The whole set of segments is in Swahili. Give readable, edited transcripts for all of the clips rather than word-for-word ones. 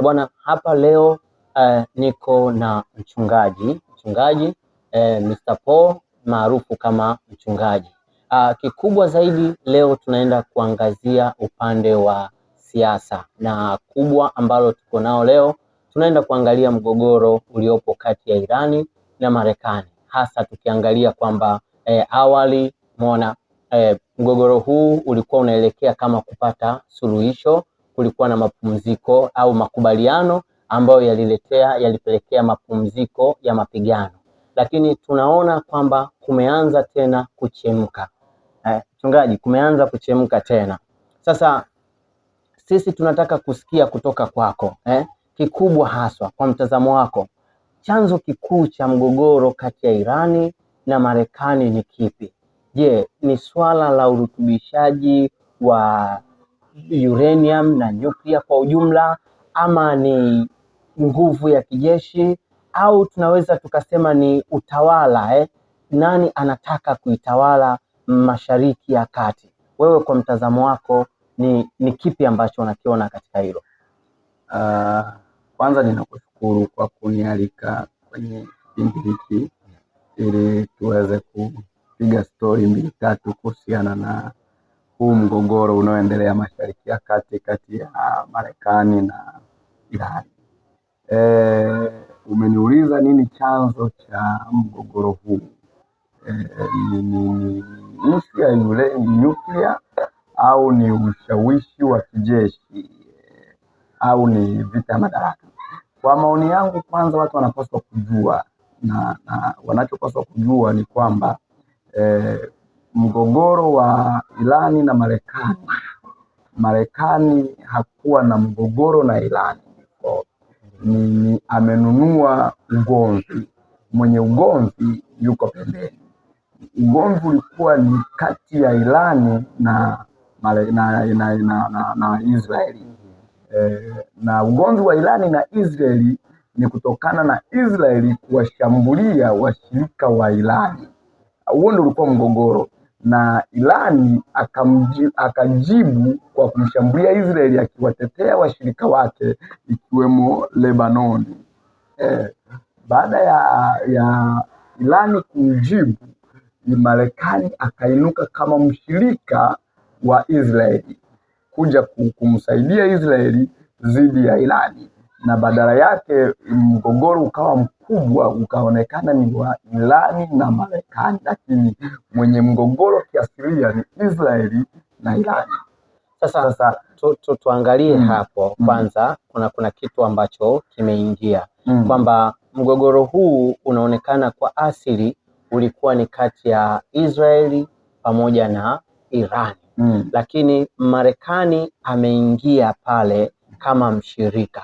Bwana, hapa leo niko na mchungaji Mr. Paul maarufu kama mchungaji. Kikubwa zaidi leo tunaenda kuangazia upande wa siasa, na kubwa ambalo tuko nao leo tunaenda kuangalia mgogoro uliopo kati ya Irani na Marekani, hasa tukiangalia kwamba awali mgogoro huu ulikuwa unaelekea kama kupata suluhisho. Kulikuwa na mapumziko au makubaliano ambayo yalipelekea mapumziko ya mapigano, lakini tunaona kwamba kumeanza tena kuchemka. Mchungaji, kumeanza kuchemka tena. Sasa sisi tunataka kusikia kutoka kwako, kikubwa haswa kwa mtazamo wako, chanzo kikuu cha mgogoro kati ya Irani na Marekani ni kipi? Je, ni swala la urutubishaji wa uranium na nyuklia kwa ujumla, ama ni nguvu ya kijeshi, au tunaweza tukasema ni utawala? Nani anataka kuitawala Mashariki ya Kati? Wewe kwa mtazamo wako ni kipi ambacho unakiona katika hilo? Kwanza ninakushukuru kwa kunialika kwenye kipindi hiki ili tuweze kupiga stori mbili tatu kuhusiana na huu mgogoro unaoendelea Mashariki ya Kati kati ya Marekani na Irani. Umeniuliza nini chanzo cha mgogoro huu? Ni ishu ya nyuklia au ni ushawishi wa kijeshi au ni vita madaraka? Kwa maoni yangu, kwanza watu wanapaswa kujua na wanachopaswa kujua ni kwamba mgogoro wa Irani na Marekani hakuwa na mgogoro na Irani. Ni amenunua ugomvi, mwenye ugomvi yuko pembeni. Ugomvi ulikuwa ni kati ya Irani na Israeli. Na ugomvi wa Irani na Israeli ni kutokana na Israeli kuwashambulia washirika wa Irani. Huo ndio ulikuwa mgogoro, na Irani akajibu kwa kumshambulia Israeli akiwatetea washirika wake ikiwemo Lebanon. Baada ya Irani kumjibu, Marekani akainuka kama mshirika wa Israeli kuja kumsaidia Israeli dhidi ya Irani, na badala yake mgogoro ukawa mkubwa, ukaonekana ni wa Irani na Marekani, lakini mwenye mgogoro kiasilia ni Israeli na Irani. Sasa tuangalie hapo kwanza. Kuna kitu ambacho kimeingia kwamba mgogoro huu unaonekana kwa asili ulikuwa ni kati ya Israeli pamoja na Irani. Lakini Marekani ameingia pale kama mshirika.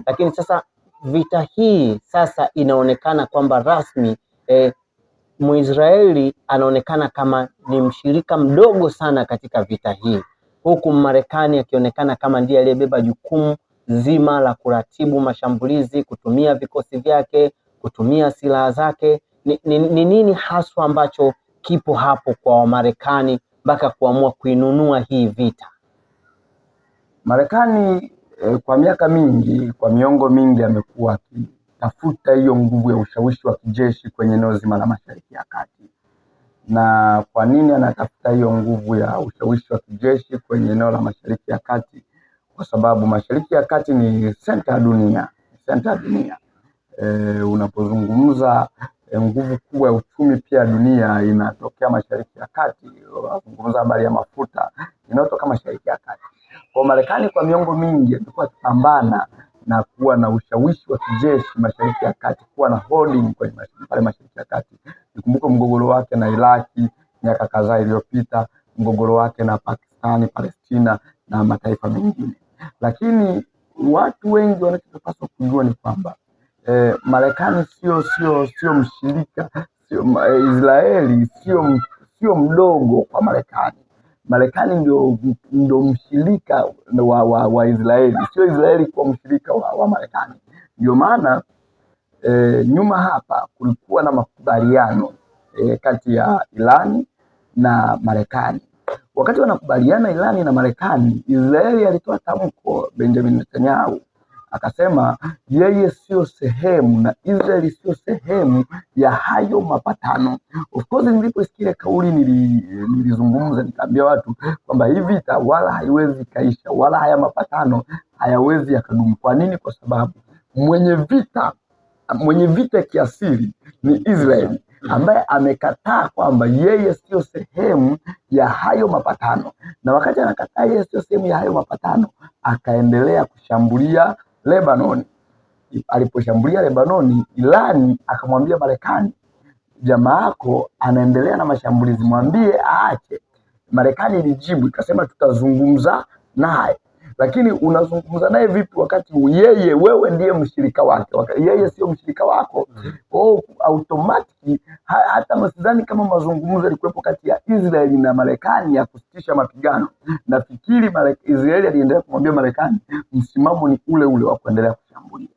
Lakini sasa vita hii sasa inaonekana kwamba rasmi Mwisraeli anaonekana kama ni mshirika mdogo sana katika vita hii, huku Marekani akionekana kama ndiye aliyebeba jukumu zima la kuratibu mashambulizi, kutumia vikosi vyake, kutumia silaha zake. Ni nini haswa ambacho kipo hapo kwa Wamarekani mpaka kuamua kuinunua hii vita? Marekani kwa miaka mingi, kwa miongo mingi, amekuwa akitafuta hiyo nguvu ya ushawishi wa kijeshi kwenye eneo zima la Mashariki ya Kati. Na kwa nini anatafuta hiyo nguvu ya ushawishi wa kijeshi kwenye eneo la Mashariki ya Kati? Kwa sababu Mashariki ya Kati ni center ya dunia. Unapozungumza nguvu kubwa ya uchumi pia dunia inatokea Mashariki ya Kati. Unapozungumza habari ya mafuta inatoka Mashariki ya Kati. Kwa Marekani kwa miongo mingi amekuwa akipambana na kuwa na ushawishi wa kijeshi Mashariki ya Kati, kuwa na holding kwenye pale Mashariki ya Kati. Nikumbuke mgogoro wake na Iraki miaka kadhaa iliyopita, mgogoro wake na Pakistani, Palestina na mataifa mengine. Lakini watu wengi wanachopaswa kujua ni kwamba Marekani sio mshirika, Israeli sio mdogo kwa Marekani. Marekani ndio mshirika wa Israeli, sio Israeli kwa mshirika wa Marekani. Ndio maana nyuma hapa kulikuwa na makubaliano kati ya Irani na Marekani. Wakati wanakubaliana Irani na Marekani, Israeli alitoa tamko, Benjamin Netanyahu akasema yeye sio sehemu na Israeli sio sehemu ya hayo mapatano. Of course niliposikia kauli nilizungumza nikaambia watu kwamba hii vita wala haiwezi kaisha, wala haya mapatano hayawezi yakadumu. Kwa nini? Kwa sababu mwenye vita kiasili ni Israeli, ambaye amekataa kwamba yeye sio sehemu ya hayo mapatano, na wakati anakataa yeye sio sehemu ya hayo mapatano, akaendelea kushambulia Lebanon. Aliposhambulia Lebanoni, Irani akamwambia Marekani, jamaa yako anaendelea na mashambulizi, mwambie aache. Marekani ilijibu ikasema tutazungumza naye. Lakini unazungumza naye vipi wakati wewe ndiye mshirika wake, yeye sio mshirika wako? Kwa automatic hata masidhani kama mazungumzo yalikuwepo kati ya Israeli na Marekani ya kusitisha mapigano. Nafikiri Israeli aliendelea kumwambia Marekani msimamo ni ule ule wa kuendelea kushambulia.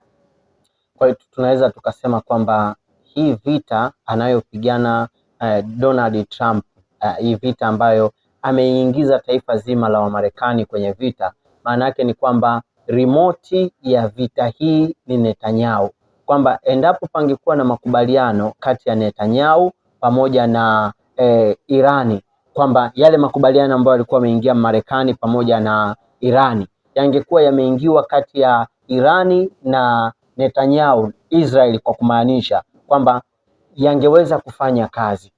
Kwa hiyo tunaweza tukasema kwamba hii vita anayopigana Donald Trump, hii vita ambayo ameingiza taifa zima la Wamarekani kwenye vita, maana yake ni kwamba remote ya vita hii ni Netanyahu, kwamba endapo pangekuwa na makubaliano kati ya Netanyahu pamoja na Irani, kwamba yale makubaliano ambayo yalikuwa yameingia Marekani pamoja na Irani yangekuwa yameingiwa kati ya Irani na Netanyahu, Israeli, kwa kumaanisha kwamba yangeweza kufanya kazi.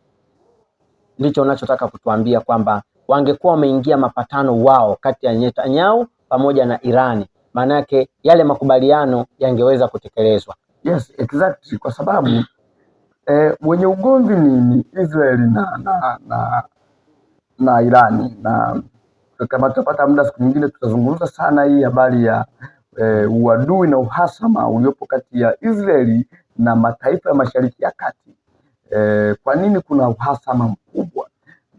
Ndicho unachotaka kutuambia kwamba wangekuwa wameingia mapatano wao kati ya Netanyahu pamoja na Irani, maana yake yale makubaliano yangeweza kutekelezwa. Yes, exactly, kwa sababu wenye ugomvi ni Israeli na Irani, na kama tutapata muda siku nyingine tutazungumza sana hii habari ya uadui na uhasama uliopo kati ya Israeli na mataifa ya Mashariki ya Kati. Kwa nini kuna uhasama mkubwa?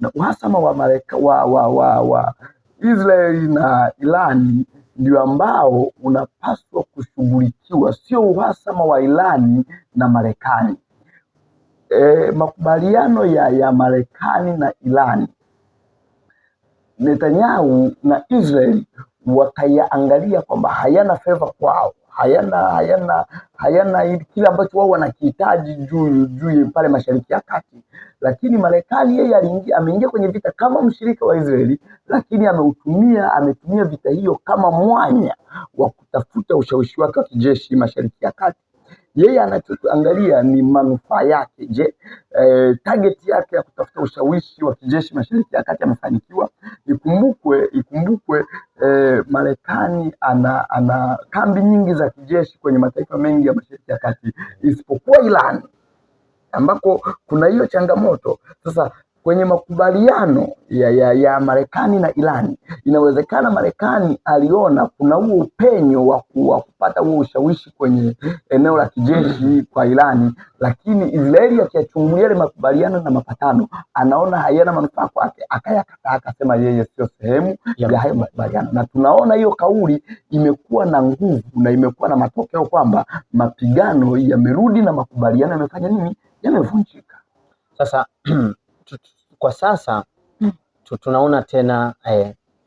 Na uhasama wa Israeli na Irani ndio ambao unapaswa kushughulikiwa, sio uhasama wa Irani na Marekani. Makubaliano ya Marekani na Irani, Netanyahu na Israeli wakayaangalia kwamba hayana favor kwao, hayana kile ambacho wao wanakihitaji juu pale Mashariki ya Kati. Lakini Marekani yeye ameingia kwenye vita kama mshirika wa Israeli, lakini ametumia vita hiyo kama mwanya wa kutafuta ushawishi wake wa kijeshi Mashariki ya Kati. Yeye anachoangalia ni manufaa yake. Je, target yake ya kutafuta ushawishi wa kijeshi Mashariki ya Kati amefanikiwa? Ikumbukwe Marekani ana kambi nyingi za kijeshi kwenye mataifa mengi ya Mashariki ya Kati isipokuwa Iran, ambako kuna hiyo changamoto. Sasa kwenye makubaliano ya Marekani na Irani, inawezekana Marekani aliona kuna huo upenyo wa kupata huo ushawishi kwenye eneo la kijeshi kwa Irani, lakini Israeli akiyachungulia yale makubaliano na mapatano anaona hayana manufaa kwake, akayakataa, akasema yeye sio sehemu ya hayo makubaliano. Na tunaona hiyo kauli imekuwa na nguvu na imekuwa na matokeo kwamba mapigano yamerudi na makubaliano yamefanya nini? Yamevunjika. Sasa kwa sasa tunaona tena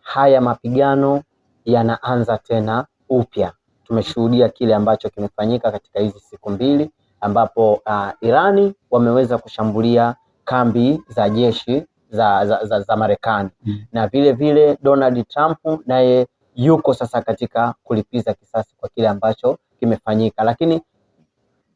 haya mapigano yanaanza tena upya. Tumeshuhudia kile ambacho kimefanyika katika hizi siku mbili, ambapo Irani wameweza kushambulia kambi za jeshi za Marekani. Na vile vile Donald Trump naye yuko sasa katika kulipiza kisasi kwa kile ambacho kimefanyika, lakini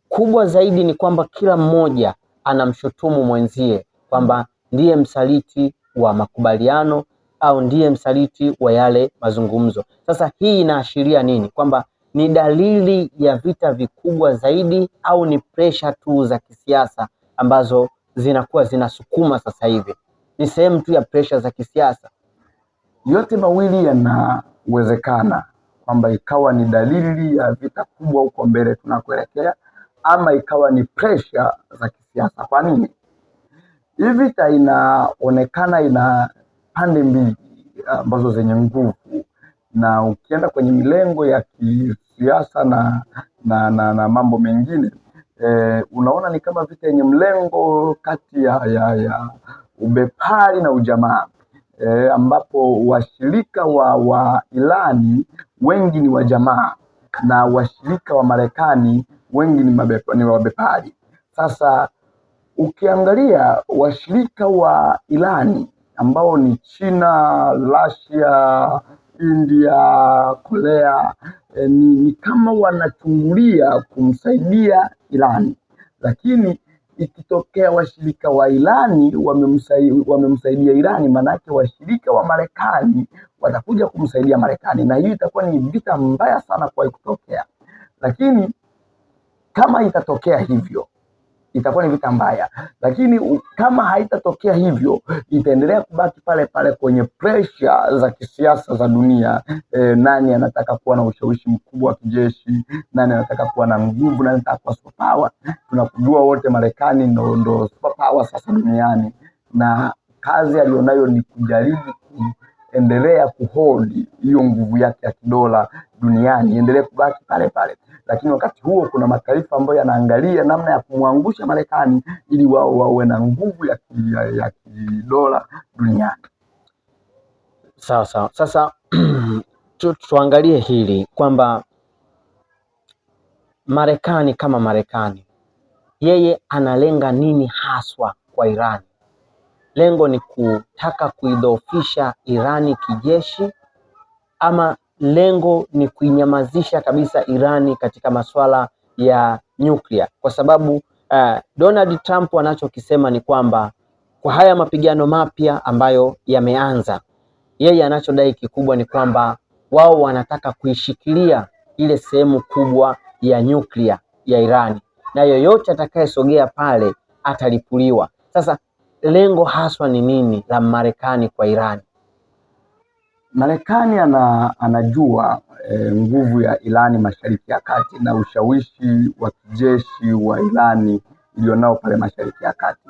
kubwa zaidi ni kwamba kila mmoja anamshutumu mwenzie kwamba ndiye msaliti wa makubaliano au ndiye msaliti wa yale mazungumzo. Sasa hii inaashiria nini? Kwamba ni dalili ya vita vikubwa zaidi au ni pressure tu za kisiasa ambazo zinakuwa zinasukuma sasa hivi? Ni sehemu tu ya pressure za kisiasa. Yote mawili yanawezekana, kwamba ikawa ni dalili ya vita kubwa huko mbele tunakoelekea, ama ikawa ni pressure za kisiasa. Kwa nini? Hii vita inaonekana ina pande mbili ambazo zenye nguvu, na ukienda kwenye milengo ya kisiasa na mambo mengine unaona ni kama vita yenye mlengo kati ya ubepari na ujamaa, ambapo washirika wa Irani wengi ni wajamaa na washirika wa Marekani wengi ni wabepari. Sasa ukiangalia washirika wa Irani ambao ni China, Russia, India, Korea, ni kama wanachungulia kumsaidia Irani, lakini ikitokea washirika wa Irani wamemsaidia Irani, manake washirika wa Marekani watakuja kumsaidia Marekani, na hiyo itakuwa ni vita mbaya sana kwa kutokea. Lakini kama itatokea hivyo itakuwa ni vita mbaya, lakini kama haitatokea hivyo itaendelea kubaki pale pale kwenye pressure za kisiasa za dunia. Nani anataka kuwa na ushawishi mkubwa wa kijeshi, nani anataka kuwa na nguvu, nani anataka kuwa superpower. Tunakujua wote Marekani ndo superpower sasa duniani, na kazi alionayo ni kujaribu kuendelea kuhold hiyo nguvu yake ya kidola duniani, endelee kubaki pale pale. Lakini wakati huo kuna mataifa ambayo yanaangalia namna ya kumwangusha Marekani ili wao wawe na nguvu ya kidola duniani. Sawa sawa. Sasa tuangalie hili kwamba Marekani kama Marekani, yeye analenga nini haswa kwa Irani? Lengo ni kutaka kuidhoofisha Irani kijeshi, ama lengo ni kuinyamazisha kabisa Irani katika masuala ya nyuklia? Kwa sababu Donald Trump anachokisema ni kwamba kwa haya mapigano mapya ambayo yameanza, yeye anachodai kikubwa ni kwamba wao wanataka kuishikilia ile sehemu kubwa ya nyuklia ya Irani, na yoyote atakayesogea pale atalipuliwa. Sasa lengo haswa ni nini la Marekani kwa Irani? Marekani anajua nguvu ya Irani Mashariki ya Kati na ushawishi wa kijeshi wa Irani ilionao pale Mashariki ya Kati.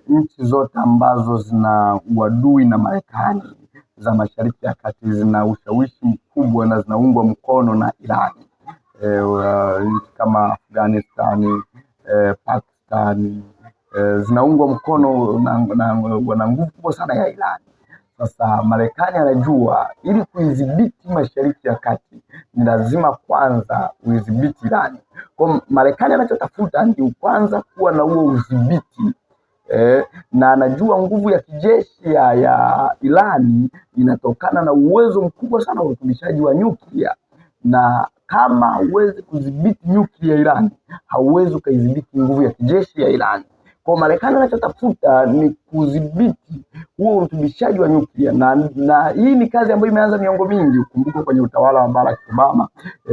Nchi zote ambazo zina uadui na Marekani za Mashariki ya Kati zina ushawishi mkubwa na zinaungwa mkono na Irani. Nchi kama Afghanistan, Pakistan zinaungwa mkono na nguvu kubwa sana ya Irani. Sasa Marekani anajua ili kuidhibiti Mashariki ya Kati ni lazima kwanza udhibiti Irani. Kwa Marekani anachotafuta ni kwanza kuwa na huo udhibiti, na anajua nguvu ya kijeshi ya Irani inatokana na uwezo mkubwa sana wa utumishaji wa nyuklia, na kama hauwezi kudhibiti nyuklia ya Irani hauwezi kuidhibiti nguvu ya kijeshi ya Irani. Kwa Marekani anachotafuta ni kudhibiti huo urutubishaji wa nyuklia, na hii ni kazi ambayo imeanza miongo mingi. Ukumbuke kwenye utawala wa Barack Obama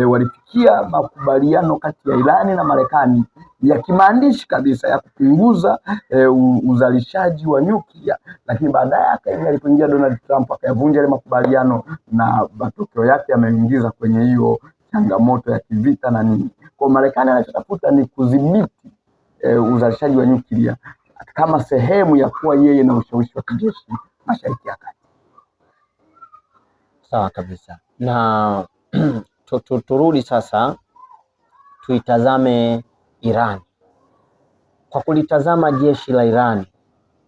walifikia makubaliano kati ya Irani na Marekani ya kimaandishi kabisa ya kupunguza uzalishaji wa nyuklia, lakini baadaye alipoingia Donald Trump akayavunja yale makubaliano, na matokeo yake yameingiza kwenye hiyo changamoto ya kivita na nini. Kwa Marekani anachotafuta ni kudhibiti uzalishaji wa nyuklia kama sehemu ya kuwa yeye na ushawishi wa kijeshi Mashariki ya Kati. Sawa kabisa. Na turudi sasa tuitazame Irani. Kwa kulitazama jeshi la Irani,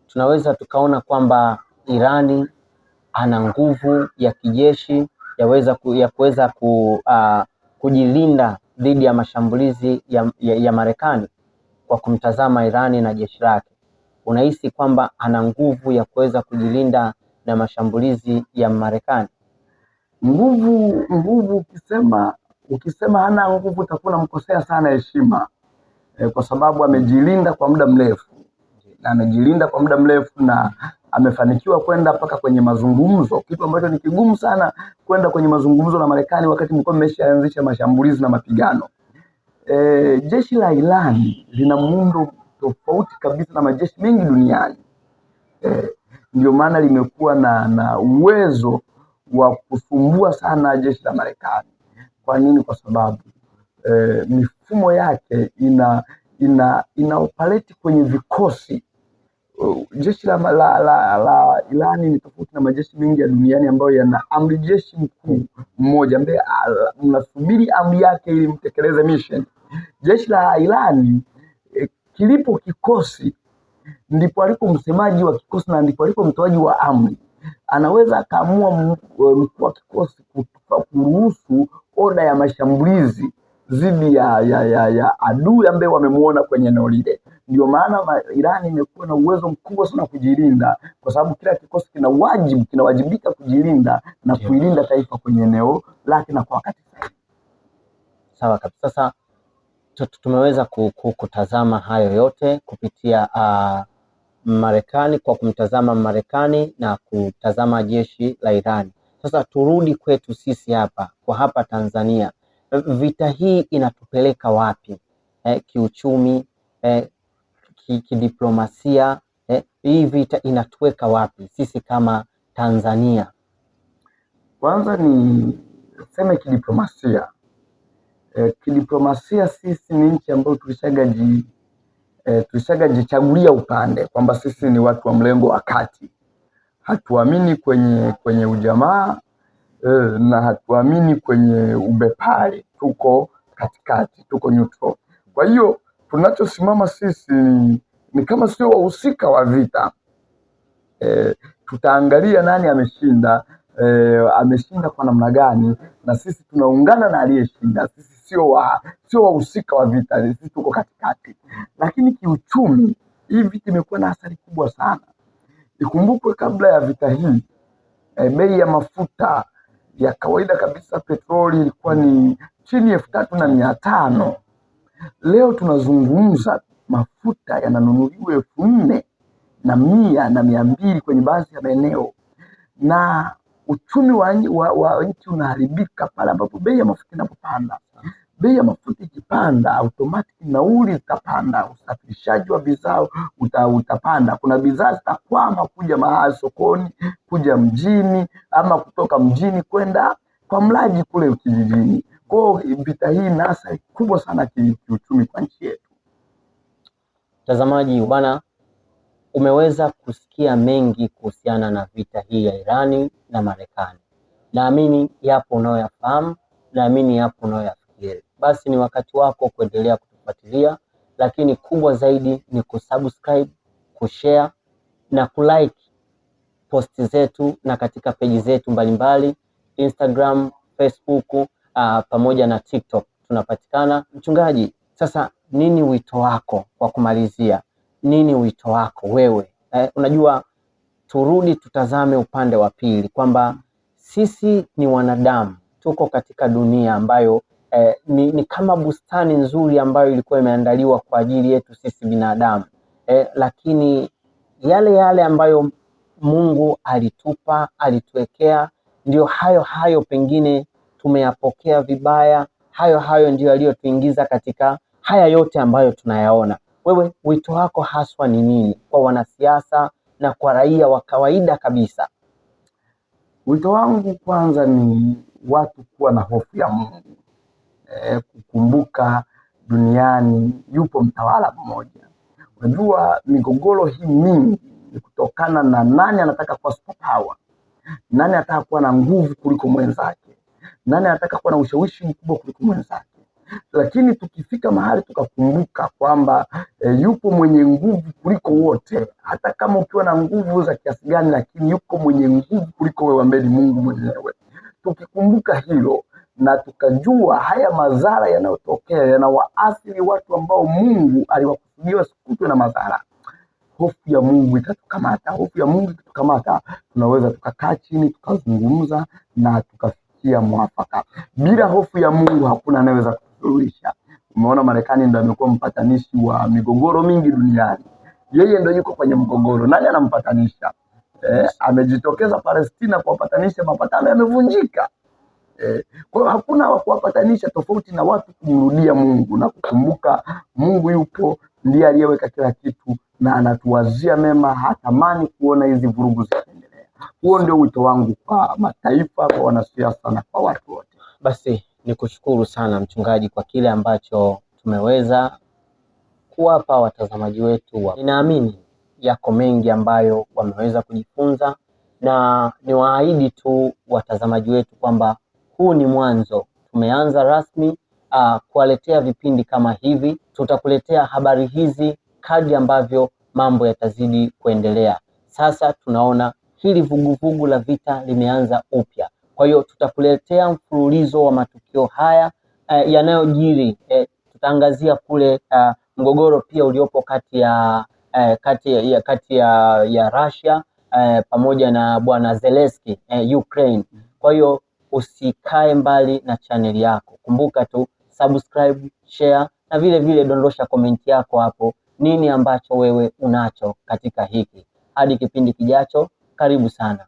tunaweza tukaona kwamba Irani ana nguvu ya kijeshi ya kuweza kujilinda dhidi ya mashambulizi ya Marekani. Kwa kumtazama Irani na jeshi lake, unahisi kwamba ana nguvu ya kuweza kujilinda na mashambulizi ya Marekani? Nguvu ukisema hana nguvu utakuwa unamkosea sana heshima, kwa sababu amejilinda kwa muda mrefu na amefanikiwa kwenda mpaka kwenye mazungumzo, kitu ambacho ni kigumu sana kwenda kwenye mazungumzo na Marekani wakati mko mmeshaanzisha mashambulizi na mapigano. Jeshi la Irani lina muundo tofauti kabisa na majeshi mengi duniani. Ndio maana limekuwa na uwezo wa kusumbua sana jeshi la Marekani. Kwa nini? Kwa sababu mifumo yake ina operate kwenye vikosi. Jeshi la Irani ni tofauti na majeshi mengi ya duniani ambayo yana amri jeshi mkuu mmoja ambaye mnasubiri amri yake ili mtekeleze mission. Jeshi la Irani kilipo kikosi ndipo alipo msemaji wa kikosi na ndipo alipo mtoaji wa amri. anaweza akaamua mkuu wa kikosi kuruhusu oda ya mashambulizi dhidi ya adui ambaye wamemuona kwenye eneo lile. Ndio maana Iran imekuwa na uwezo mkubwa sana kujilinda, kwa sababu kila kikosi kinawajibika kujilinda na kuilinda taifa kwenye eneo lake na kwa wakati sahihi. Sawa kabisa. Sasa tumeweza kutazama hayo yote kupitia Marekani, kwa kumtazama Marekani na kutazama jeshi la Iran. Sasa turudi kwetu sisi hapa Tanzania. Vita hii inatupeleka wapi? Kiuchumi, kidiplomasia, hii vita inatuweka wapi sisi kama Tanzania? Kwanza ni sema kidiplomasia. Kidiplomasia sisi ni nchi ambayo tulishagajichagulia upande kwamba sisi ni watu wa mlengo wa kati. Hatuamini kwenye ujamaa na hatuamini kwenye ubepari, tuko katikati, tuko neutral. Kwa hiyo tunachosimama sisi ni kama sio wahusika wa vita. Tutaangalia nani ameshinda, ameshinda kwa namna gani, na sisi tunaungana na aliyeshinda. Sisi sio wahusika wa vita, sisi tuko katikati. Lakini kiuchumi hii vita imekuwa na athari kubwa sana. Ikumbukwe kabla ya vita hii bei ya mafuta ya kawaida kabisa petroli ilikuwa ni chini ya 3,500. Leo tunazungumza mafuta yananunuliwa 4,100 na 200 kwenye baadhi ya maeneo, na uchumi wa nchi unaharibika pale ambapo bei ya mafuta inapopanda. Bei ya mafuta ikipanda, automatic nauli zitapanda, usafirishaji wa bidhaa utapanda. Kuna bidhaa zitakwama kuja mahali sokoni, kuja mjini, ama kutoka mjini kwenda kwa mlaji kule kijijini. Kwa vita hii ina athari kubwa sana kiuchumi kwa nchi yetu. Mtazamaji bwana, umeweza kusikia mengi kuhusiana na vita hii ya Irani na Marekani. Naamini yapo unayoyafahamu, naamini yapo unayoyafikiri. Basi ni wakati wako kuendelea kutufuatilia, lakini kubwa zaidi ni kusubscribe, kushare na kulike posti zetu na katika peji zetu mbalimbali Instagram, Facebook pamoja na TikTok tunapatikana. Mchungaji, sasa nini wito wako kwa kumalizia? Nini wito wako wewe? Unajua, turudi tutazame upande wa pili kwamba sisi ni wanadamu, tuko katika dunia ambayo ni kama bustani nzuri ambayo ilikuwa imeandaliwa kwa ajili yetu sisi binadamu, lakini yale ambayo Mungu alitupa, alituwekea, ndio hayo pengine tumeyapokea vibaya. Hayo ndio yaliyotuingiza katika haya yote ambayo tunayaona. Wewe wito wako haswa ni nini kwa wanasiasa na kwa raia wa kawaida kabisa? Wito wangu kwanza ni watu kuwa na hofu ya Mungu, kukumbuka duniani yupo mtawala mmoja. Unajua migogoro hii mingi ni kutokana na nani anataka kuwa superpower, nani anataka kuwa na nguvu kuliko mwenzake, nani anataka kuwa na ushawishi mkubwa kuliko mwenzake. Lakini tukifika mahali tukakumbuka kwamba yupo mwenye nguvu kuliko wote, hata kama ukiwa na nguvu za kiasi gani, lakini yuko mwenye nguvu kuliko wewe ambaye ni Mungu mwenyewe. Tukikumbuka hilo na tukajua haya madhara yanayotokea yanawaathiri watu ambao Mungu aliwakusudia wasikutwe na madhara, hofu ya Mungu itatukamata. Hofu ya Mungu ikitukamata, tunaweza tukakaa chini tukazungumza na tukafikia mwafaka. Bila hofu ya Mungu hakuna anayeweza kusuluhisha. Umeona Marekani ndio amekuwa mpatanishi wa migogoro mingi duniani. Yeye ndio yuko kwenye mgogoro, nani anampatanisha? Amejitokeza Palestina kuwapatanisha, mapatano yamevunjika. Kwa hiyo hakuna wa kuwapatanisha, tofauti na watu kumrudia Mungu na kukumbuka Mungu yupo, ndiye aliyeweka kila kitu na anatuwazia mema, hatamani kuona hizi vurugu zikiendelea. Huo ndio wito wangu kwa mataifa, kwa wanasiasa na kwa watu wote. Basi nikushukuru sana mchungaji kwa kile ambacho tumeweza kuwapa watazamaji wetu. Ninaamini yako mengi ambayo wameweza kujifunza, na niwaahidi tu watazamaji wetu kwamba huu ni mwanzo. Tumeanza rasmi kuwaletea vipindi kama hivi. Tutakuletea habari hizi kadri ambavyo mambo yatazidi kuendelea. Sasa tunaona hili vuguvugu la vita limeanza upya. Kwa hiyo tutakuletea mfululizo wa matukio haya yanayojiri. Tutaangazia kule mgogoro pia uliopo kati ya Russia pamoja na bwana Zelensky Ukraine. Kwa hiyo usikae mbali na chaneli yako. Kumbuka tu subscribe, share na vile vile dondosha komenti yako hapo, nini ambacho wewe unacho katika hiki. Hadi kipindi kijacho, karibu sana.